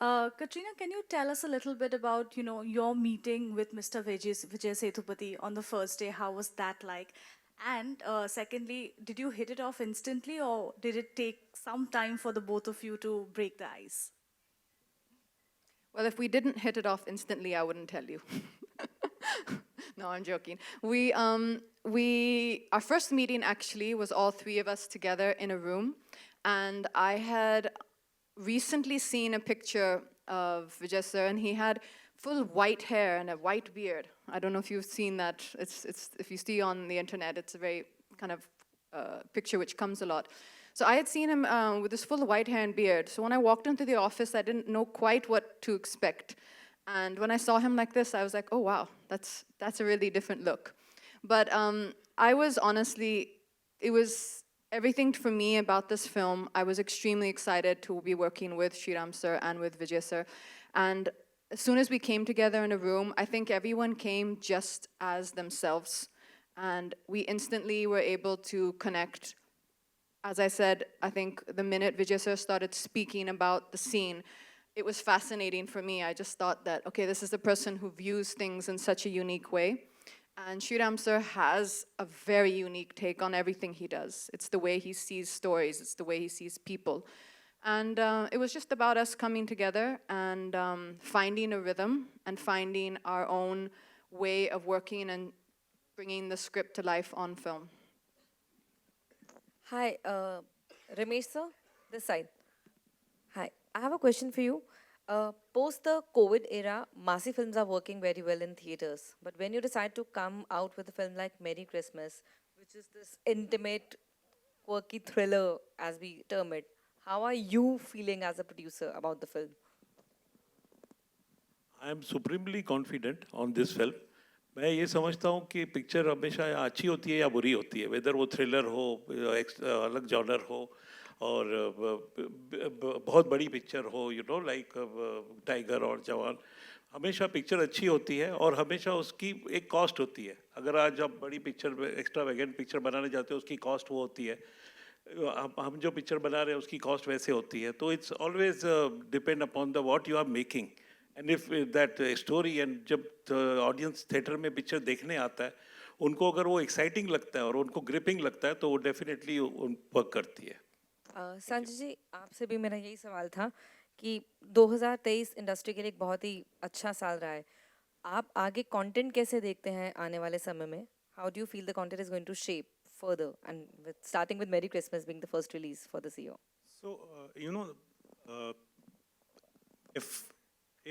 Katrina, can you tell us a little bit about, your meeting with Mr. Vijay Sethupathi on the first day? How was that like? And secondly, did you hit it off instantly, or did it take some time for the both of you to break the ice? Well, if we didn't hit it off instantly, I wouldn't tell you. No, I'm joking. Our first meeting actually was all three of us together in a room, and I had recently seen a picture of Vijay sir, and he had full white hair and a white beard. I don't know if you've seen that. It's if you see on the internet, it's a very kind of picture which comes a lot. So I had seen him with this full white hair and beard. So when I walked into the office, I didn't know quite what to expect. And when I saw him like this, I was like, oh wow, that's a really different look. But I was honestly, it was everything for me about this film. I was extremely excited to be working with Sriram sir and with Vijay sir. And as soon as we came together in a room, I think everyone came just as themselves. And we instantly were able to connect. As I said, I think the minute Vijay sir started speaking about the scene, it was fascinating for me. I just thought that, okay, this is the person who views things in such a unique way. And Sriram sir has a very unique take on everything he does. It's the way he sees stories, it's the way he sees people. And it was just about us coming together and finding a rhythm and finding our own way of working and bringing the script to life on film. Hi, Ramesh sir, this side. Hi, I have a question for you. Post the COVID era, massive films are working very well in theaters. But when you decide to come out with a film like Merry Christmas, which is this intimate, quirky thriller, as we term it, how are you feeling as a producer about the film? I am supremely confident on this film. मैं ये समझता हूँ कि picture हमेशा अच्छी होती है या बुरी होती है, वेदर वो थ्रिलर हो, अलग जॉनर हो, और बहुत बड़ी पिक्चर हो, लाइक टाइगर और जवान. हमेशा पिक्चर अच्छी होती है और हमेशा उसकी एक कॉस्ट होती है. अगर आज आप बड़ी पिक्चर, एक्स्ट्रा वैगेंट पिक्चर बनाने जाते हो, उसकी कॉस्ट वो होती है. हम जो पिक्चर बना रहे हैं उसकी कॉस्ट वैसे होती है. तो it's always depend upon the what you are making. And if that story, and जब ऑडियंस थिएटर में पिक्चर देखने आता है, उनको अगर वो एक्साइटिंग लगता है और उनको ग्रिपिंग लगता है, तो वो डेफिनेटली वर्क करती है. संजय जी, आपसे भी मेरा यही सवाल था कि 2023 इंडस्ट्री के लिए एक बहुत ही अच्छा साल रहा है. आप आगे कंटेंट कैसे देखते हैं आने वाले समय में? How do you feel the content is going to shape further, and starting with Merry Christmas being the first release for this year? So, uh,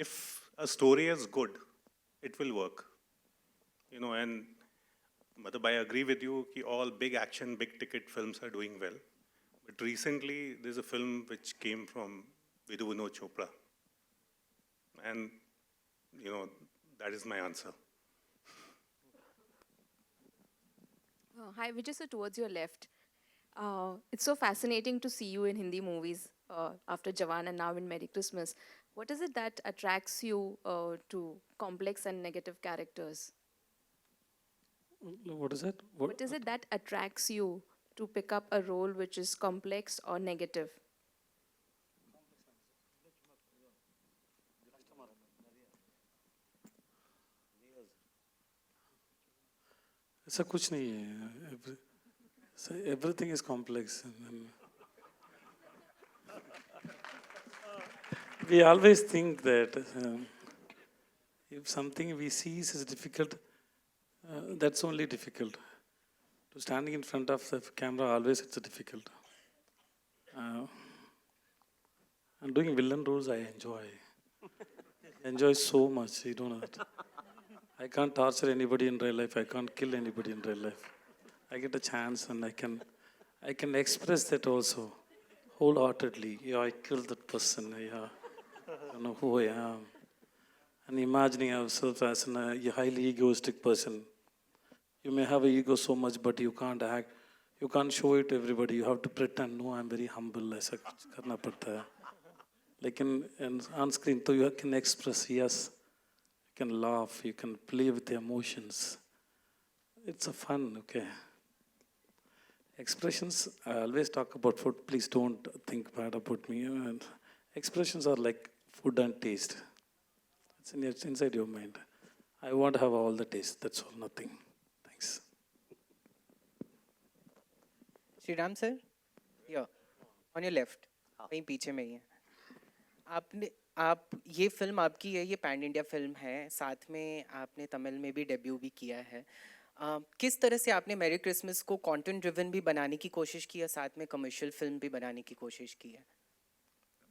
if a story is good, it will work. And matlab, I agree with you that all big action, big ticket films are doing well. But recently, there's a film which came from Vidhu Vinod Chopra. And, that is my answer. Hi, Vijay, so towards your left. It's so fascinating to see you in Hindi movies after Jawan and now in Merry Christmas. What is it that attracts you to complex and negative characters? What is it? What is it that attracts you to pick up a role which is complex or negative? ऐसा कुछ नहीं है. Everything is complex. We always think that if something we see is difficult, that's only difficult. To standing in front of the camera, always it's difficult. And doing villain roles, I enjoy. Enjoy so much. You don't know that. I can't torture anybody in real life. I can't kill anybody in real life. I get a chance and I can express that also wholeheartedly. Yeah, I killed that person. Yeah, I know who I am. And imagining ourselves as a highly egoistic person. You may have an ego so much, but you can't act. You can't show it to everybody. You have to pretend, no, I'm very humble. ऐसा करना पड़ता है. लेकिन on screen, तो you can express, yes. You can laugh, you can play with the emotions. It's a fun, okay. Expressions, I always talk about food. Please don't think bad about me. And expressions are like food and taste. It's inside your mind. I want to have all the taste. That's all. Nothing. Thanks. Shriram sir, या on your left, वहीं पीछे में ही है। आप ये film आपकी है, ये पैन इंडिया फिल्म है, साथ में आपने तमिल में भी डेब्यू भी किया है। किस तरह से आपने मैरी क्रिसमस को कंटेंट ड्रिवन भी बनाने की कोशिश की है, साथ में कमर्शियल फिल्म भी बनाने की कोशिश की है?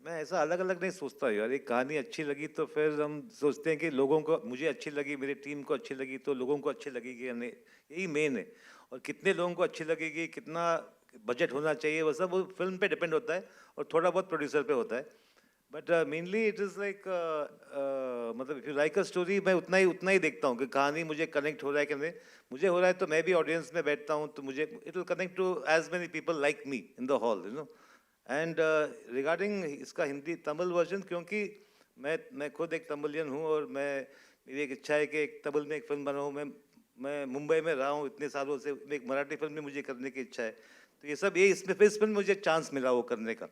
मैं ऐसा अलग अलग नहीं सोचता यार, एक कहानी अच्छी लगी तो फिर हम सोचते हैं कि लोगों को, मुझे अच्छी लगी, मेरी टीम को अच्छी लगी तो लोगों को अच्छी लगेगी या नहीं, यही मेन है। और कितने लोगों को अच्छी लगेगी, कितना बजट होना चाहिए, वो सब वो फिल्म पे डिपेंड होता है और थोड़ा बहुत प्रोड्यूसर पे होता है। But mainly it is like, मतलब if you like a story, मैं उतना ही देखता हूँ कि कहानी मुझे कनेक्ट हो रहा है कि नहीं। मुझे हो रहा है तो मैं भी ऑडियंस में बैठता हूँ तो मुझे it will connect to as many people like me in the hall, you know. And regarding इसका हिंदी तमिल वर्जन, क्योंकि मैं खुद एक तमिलियन हूँ और मेरी एक इच्छा है कि एक तमिल में एक फिल्म बनाऊँ। मैं मुंबई में रहा हूँ इतने सालों से, एक मराठी फिल्म भी मुझे करने की इच्छा है। तो ये सब इसमें फिर मुझे चांस मिला वो करने का,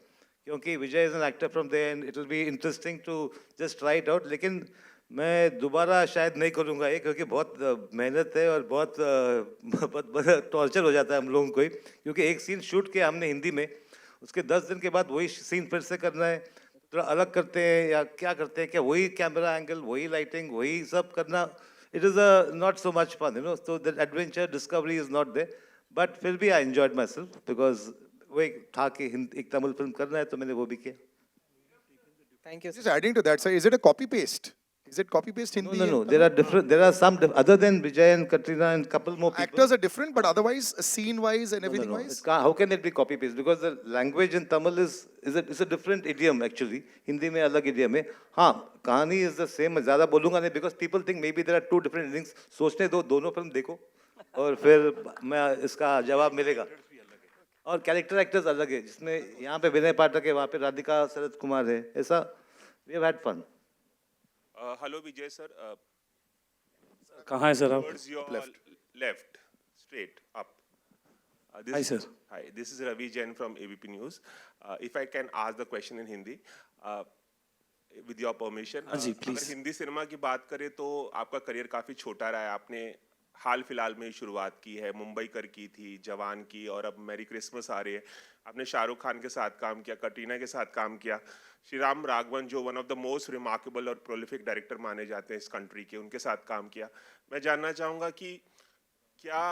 क्योंकि Vijay is an actor from there and it will be interesting to just try it out. लेकिन मैं दोबारा शायद नहीं करूँगा ये, क्योंकि बहुत मेहनत है और बहुत टॉर्चर हो जाता है हम लोगों को ही, क्योंकि एक सीन शूट किया हमने हिंदी में, उसके 10 दिन के बाद वही सीन फिर से करना है, थोड़ा अलग करते हैं या क्या करते हैं, क्या वही कैमरा एंगल, वही लाइटिंग, वही सब करना, it is not so much fun, you know. So that adventure discovery is not there, but फिर भी I enjoyed myself, because वो एक था कि एक तमिल फिल्म करना है तो मैंने वो भी किया। Thank you. Just adding to that, sir, is it a copy paste? Is it copy paste Hindi? No. and There are Tamil? different. There are some other than Vijay and Katrina and couple more people. Actors are different, but otherwise, scene-wise and No. everything-wise. It can't, how can it be copy paste? Because the language in Tamil is a different idiom actually. Hindi में अलग idiom है. हाँ, कहानी is the same. मैं ज़्यादा बोलूँगा नहीं, because people think maybe there are two different endings. सोचने दो, दोनों फिल्म देखो और फिर मैं इसका जवाब मिलेगा। और कैरेक्टर एक्टर्स अलग है, जिसमें यहाँ पे विनय पाठक है, वहाँ पे राधिका शरद कुमार है, ऐसा we have had fun. Hello Vijay sir. कहाँ है सर आप? Towards your left, straight up. Hi sir. Hi, this is Ravi Jain from ABP News. If I can ask the question in Hindi, with your permission. हाँ जी, please. अगर Hindi cinema की बात करें तो आपका करियर काफ़ी छोटा रहा है। आपने हाल फिलहाल में शुरुआत की है, मुंबई कर की थी, जवान की, और अब मैरी क्रिसमस आ रही है। आपने शाहरुख खान के साथ काम किया, कटरीना के साथ काम किया, श्रीराम राघवन जो one of the most remarkable और प्रोलिफिक डायरेक्टर माने जाते हैं इस कंट्री के, उनके साथ काम किया। मैं जानना चाहूँगा कि क्या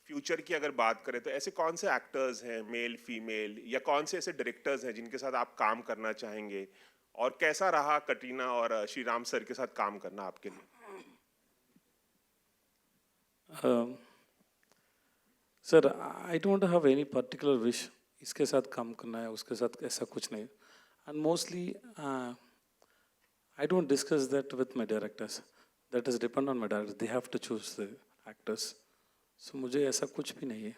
फ्यूचर की अगर बात करें तो ऐसे कौन से एक्टर्स हैं, मेल फीमेल, या कौन से ऐसे डायरेक्टर्स हैं जिनके साथ आप काम करना चाहेंगे, और कैसा रहा कटरीना और श्रीराम सर के साथ काम करना आपके लिए? Sir, I don't have any particular wish इसके साथ काम करना है, उसके साथ, ऐसा कुछ नहीं। And mostly I don't discuss that with my directors, that is depend on my director, they have to choose the actors. So मुझे ऐसा कुछ भी नहीं है।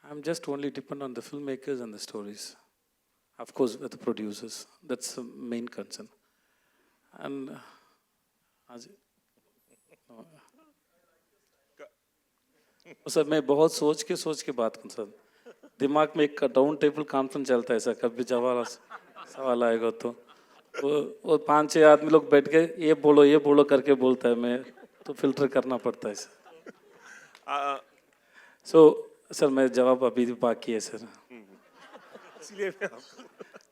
I am just only depend on the film makers and the stories, of course with the producers, that's the main concern. And sir, मैं बहुत सोच के बात करूँ सर, दिमाग में एक राउंड टेबल कॉन्फ्रेंस चलता है सर, कभी जवाब सवाल आएगा तो वो 5-6 आदमी लोग बैठ के ये बोलो करके बोलता है, मैं तो फिल्टर करना पड़ता है सर। सो सर, मैं जवाब अभी भी बाकी है sir.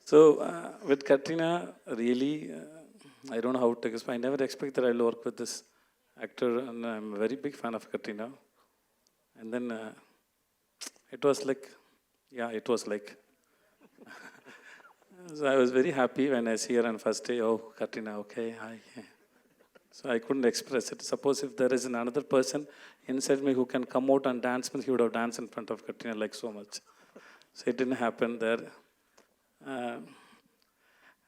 So with Katrina really I don't know how to take it. I never expected that I'll work with this actor, and I'm a very big fan of Katrina. And then it was like, so I was very happy when I see her on first day. Oh, Katrina, okay, hi. So I couldn't express it. Suppose if there is another person inside me who can come out and dance, he would have danced in front of Katrina like so much. So it didn't happen there. And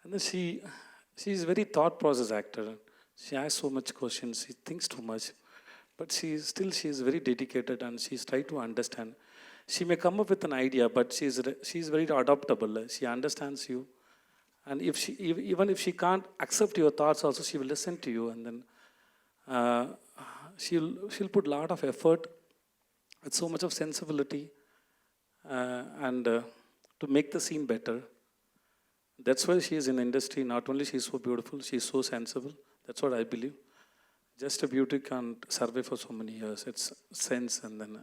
then she is a very thought process actor. She has so much questions, she thinks too much. But she is very dedicated and she's trying to understand. She may come up with an idea, but she's very adaptable. She understands you. And even if she can't accept your thoughts also, she will listen to you. And then she'll put a lot of effort with so much of sensibility and to make the scene better. That's why she is in the industry. Not only she is so beautiful, she is so sensible. That's what I believe. Just a beauty can't survive for so many years. It's sense and then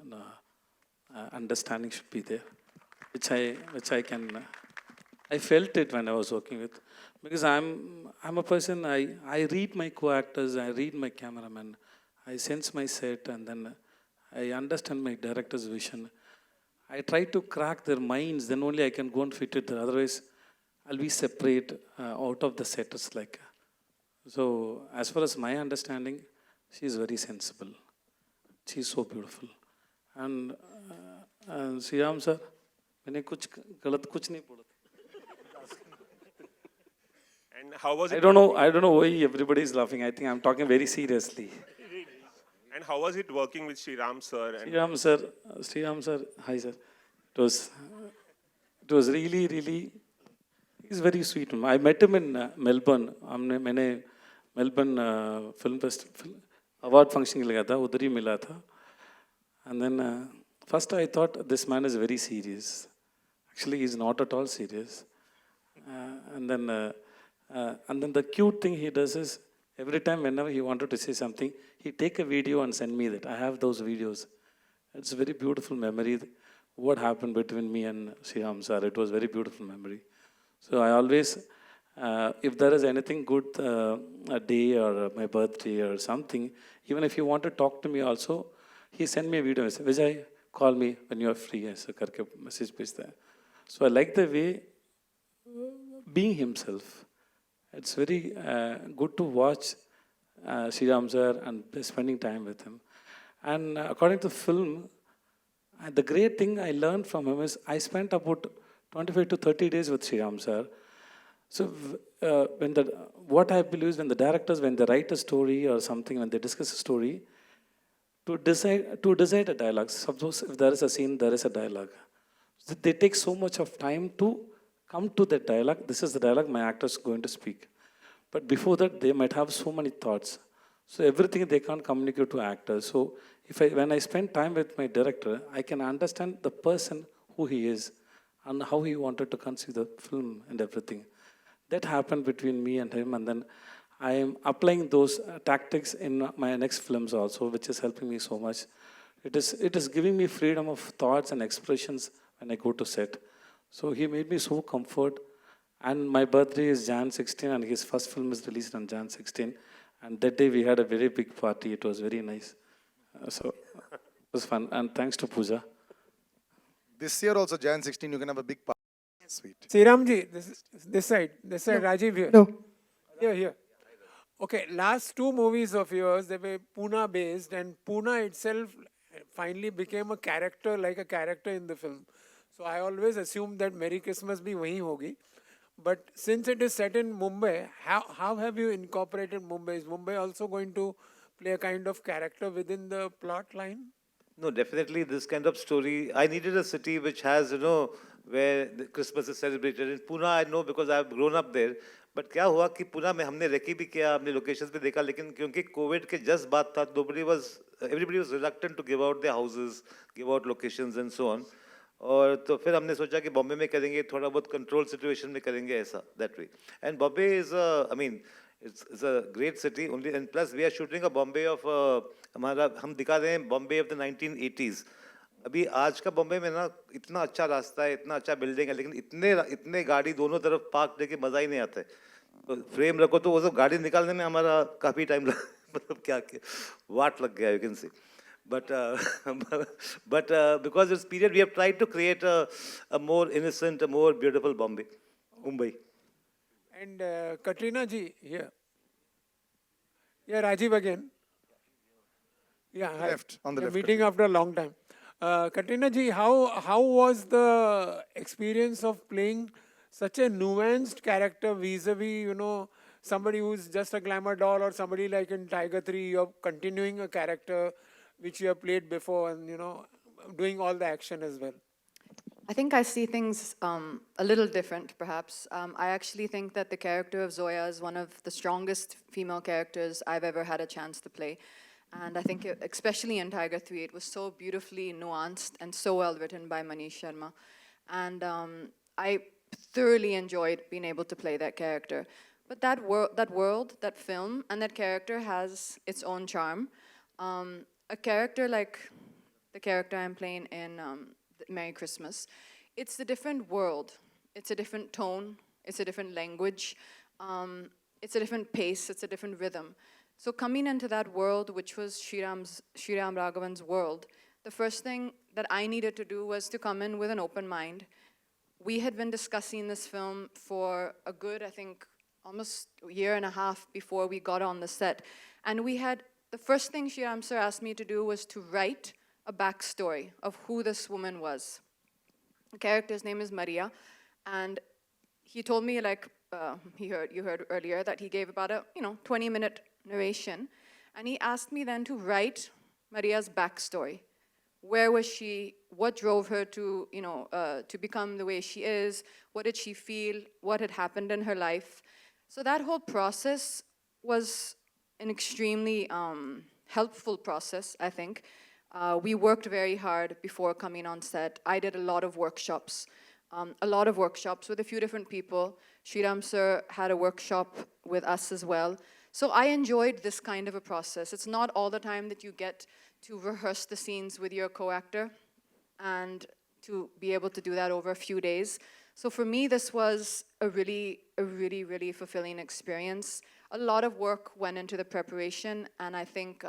understanding should be there, which I can. I felt it when I was working with, because I'm a person. I read my co-actors, I read my cameraman, I sense my set, and then I understand my director's vision. I try to crack their minds. Then only I can go and fit it there. Otherwise, I'll be separate out of the set. It's like. So, as far as my understanding, she is very sensible. She is so beautiful. And Sriram sir, मैंने कुछ गलत कुछ नहीं बोला. And how was it? I don't know why everybody is laughing. I think I'm talking very seriously. And how was it working with Sriram sir? And Sriram sir, hi sir. It was really. He's very sweet. I met him in Melbourne. मैंने Melbourne Film Festival award function के लिए गया था, उधर ही मिला था. And then first I thought this man is very serious. Actually, he's not at all serious. And then the cute thing he does is every time whenever he wanted to say something, he take a video and send me that. I have those videos. It's a very beautiful memory. What happened between me and Sriram sir, it was very beautiful memory. So I always, if there is anything good, a day or my birthday or something, even if you want to talk to me also, he sent me a video. He said, Vijay, call me when you are free. ऐसा करके message भेजता है. So I like the way being himself. It's very good to watch Sriram sir and spending time with him. And according to film, the great thing I learned from him is I spent about 25 to 30 days with Sriram sir. So what I believe is when they write a story or something, when they discuss a story, to decide a dialogue. Suppose if there is a scene, there is a dialogue. So they take so much of time to come to that dialogue. This is the dialogue my actor is going to speak. But before that, they might have so many thoughts. So everything they can't communicate to actors. So when I spend time with my director, I can understand the person, who he is, and how he wanted to conceive the film and everything. That happened between me and him, and then I am applying those tactics in my next films also, which is helping me so much. It is giving me freedom of thoughts and expressions when I go to set. So he made me so comfort. And my birthday is Jan 16, and his first film is released on Jan 16. And that day we had a very big party. It was very nice. So it was fun. And thanks to Pooja. This year also, Jan 16, you can have a big party. Sweet. Sriram ji, this side, Rajiv here. No. Here. Okay, last two movies of yours, they were Pune based, and Pune itself finally became a character in the film. So I always assumed that Merry Christmas bhi wahi hogi. But since it is set in Mumbai, how have you incorporated Mumbai? Is Mumbai also going to play a kind of character within the plot line? No, definitely this kind of story. I needed a city which has, where the Christmas is celebrated. In Pune, I know because I've grown up there. But क्या हुआ कि पुणे में हमने recce भी किया, हमने locations भी देखा, लेकिन क्योंकि कोविड के जस्ट बात था, everybody was reluctant to give out their houses, give out locations and so on. और तो फिर हमने सोचा कि बॉम्बे में करेंगे, थोड़ा बहुत कंट्रोल सिचुएशन में करेंगे ऐसा, that way. And Bombay is, it's a great city only, and plus we are shooting a Bombay of हम दिखा रहे हैं Bombay of the 1980s. अभी आज का बॉम्बे में ना इतना अच्छा रास्ता है, इतना अच्छा बिल्डिंग है, लेकिन इतने गाड़ी दोनों तरफ पार्क देके मजा ही नहीं आता है. तो फ्रेम रखो तो वो सब गाड़ी निकालने में हमारा काफी टाइम मतलब क्या वाट लग गया, you can say. But because it's period, we have tried to create a more innocent, a more beautiful Mumbai. And Katrina ji here. Yeah, Rajiv again. Yeah, Left, on the left. Meeting after a long time. Katrina ji, how was the experience of playing such a nuanced character vis-a-vis, somebody who's just a glamour doll, or somebody like in Tiger 3, you're continuing a character which you have played before and, doing all the action as well? I think I see things a little different, perhaps. I actually think that the character of Zoya is one of the strongest female characters I've ever had a chance to play. And I think, especially in Tiger 3, it was so beautifully nuanced and so well written by Manish Sharma. And I thoroughly enjoyed being able to play that character. But that world, that film, and that character has its own charm. A character like the character I'm playing in Merry Christmas, it's a different world. It's a different tone. It's a different language. It's a different pace. It's a different rhythm. So coming into that world, which was Sriram Raghavan's world, the first thing that I needed to do was to come in with an open mind. We had been discussing this film for a good, I think, almost a year and a half before we got on the set. And the first thing Sriram sir asked me to do was to write a backstory of who this woman was. The character's name is Maria, and he told me, like, you heard earlier, that he gave about a 20-minute narration, and he asked me then to write Maria's backstory. Where was she? What drove her to to become the way she is? What did she feel? What had happened in her life? So that whole process was an extremely helpful process, I think. We worked very hard before coming on set. I did a lot of workshops with a few different people. Sriram sir had a workshop with us as well. So I enjoyed this kind of a process. It's not all the time that you get to rehearse the scenes with your co-actor and to be able to do that over a few days. So for me, this was a really fulfilling experience. A lot of work went into the preparation, and I think,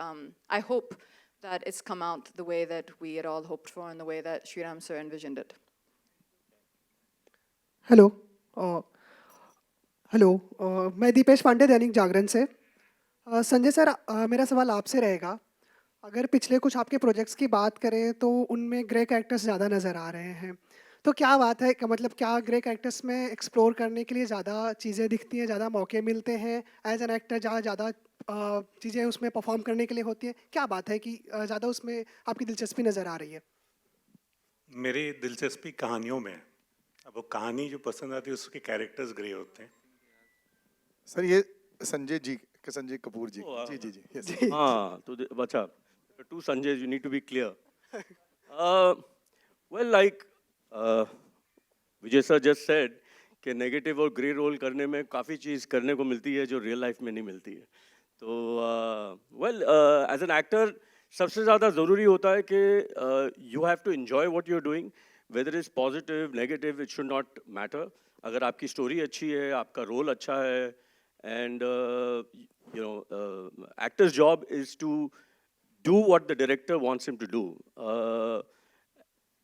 I hope that it's come out the way that we had all hoped for and the way that Sriram sir envisioned it. Hello hello मैं दीपेश पांडे दैनिक जागरण से Sanjay sir मेरा सवाल आपसे रहेगा अगर पिछले कुछ आपके प्रोजेक्ट्स की बात करें तो उनमें ग्रे कैरेक्टर्स ज़्यादा नज़र आ रहे हैं तो क्या बात है कि मतलब क्या ग्रे कैरेक्टर्स में एक्सप्लोर करने के लिए ज़्यादा चीज़ें दिखती हैं ज़्यादा मौके मिलते हैं एज एन एक्टर जहाँ ज़्यादा चीज़ें उसमें परफॉर्म करने के लिए होती हैं क्या बात है कि ज़्यादा उसमें आपकी दिलचस्पी नज़र आ रही है मेरी दिलचस्पी कहानियों में है अब वो कहानी जो पसंद आती है उसके कैरेक्टर्स ग्रे होते हैं सर ये संजय कपूर जी जी जी जी yes. हाँ तो अच्छा to Sanjay you need to be clear well like Vijay sir just said कि नेगेटिव और ग्रे रोल करने में काफ़ी चीज़ करने को मिलती है जो रियल लाइफ में नहीं मिलती है तो वेल एज एन एक्टर सबसे ज़्यादा ज़रूरी होता है कि you have to enjoy what you are doing whether is positive negative it should not matter अगर आपकी स्टोरी अच्छी है आपका रोल अच्छा है and actor's job is to do what the director wants him to do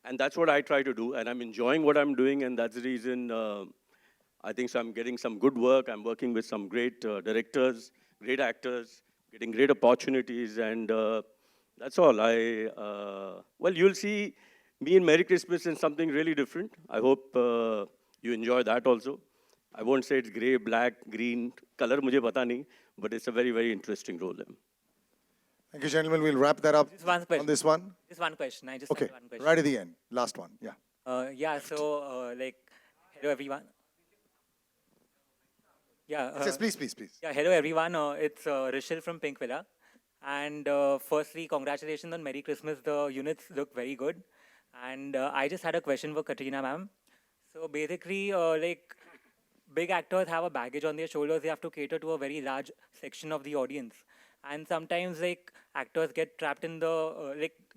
and that's what I try to do and I'm enjoying what I'm doing and that's the reason I think so I'm getting some good work. I'm working with some great directors, great actors, getting great opportunities and that's all. Well, you'll see me in Merry Christmas in something really different. I hope you enjoy that also. I won't say it's grey, black, green, color मुझे पता नहीं, but it's a very interesting role. Thank you, gentlemen. We'll wrap that up Just one question. on this one. Just one question. I just Okay, had one question. right at the end. Last one. Yeah. Yeah. So, like, hello everyone. Yeah. Yes, please. Yeah. Hello everyone. It's Rishil from Pink Villa. And firstly, congratulations on Merry Christmas. The units look very good. And I just had a question for Katrina ma'am. So basically, like, big actors have a baggage on their shoulders. They have to cater to a very large section of the audience. And sometimes, like, actors get trapped in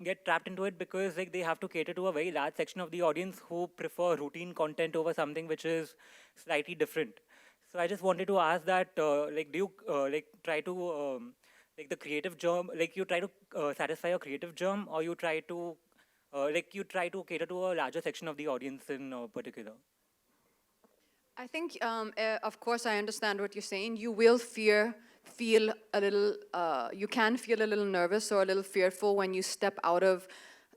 get trapped into it because, like, they have to cater to a very large section of the audience who prefer routine content over something which is slightly different. So I just wanted to ask that, like, do you like try to like the creative germ, like you try to satisfy your creative germ, or you try to like you try to cater to a larger section of the audience in particular? I think, of course, I understand what you're saying. You will feel a little, you can feel a little nervous or a little fearful when you step out of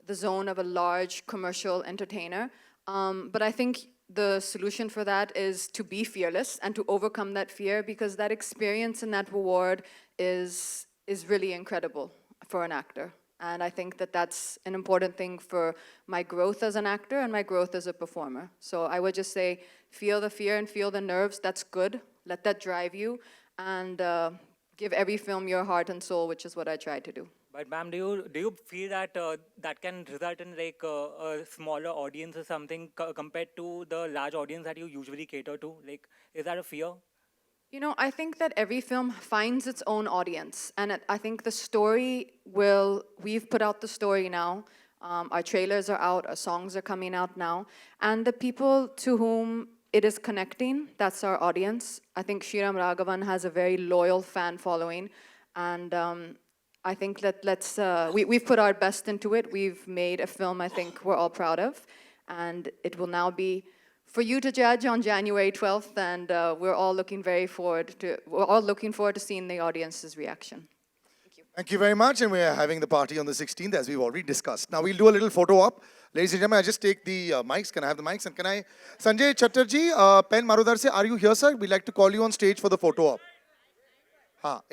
the zone of a large commercial entertainer. But I think the solution for that is to be fearless and to overcome that fear because that experience and that reward is really incredible for an actor. And I think that that's an important thing for my growth as an actor and my growth as a performer. So I would just say, feel the fear and feel the nerves. That's good. Let that drive you. And give every film your heart and soul, which is what I try to do. But ma'am, do you feel that that can result in like a smaller audience or something compared to the large audience that you usually cater to? Like, is that a fear? You know, I think that every film finds its own audience. And I think the story we've put out the story now. Our trailers are out, our songs are coming out now. And the people to whom it is connecting, that's our audience. I think Sriram Raghavan has a very loyal fan following. And I think that we've put our best into it. We've made a film I think we're all proud of. And it will now be for you to judge on January 12th, and we're all looking forward to seeing the audience's reaction. Thank you very much, and we are having the party on the 16th, as we've already discussed. Now we'll do a little photo op. Ladies and gentlemen, I just take the mics. Can I have the mics? And can I, Sanjay Chatterjee, Pen Marudar se, are you here, sir? We'd like to call you on stage for the photo op. हाँ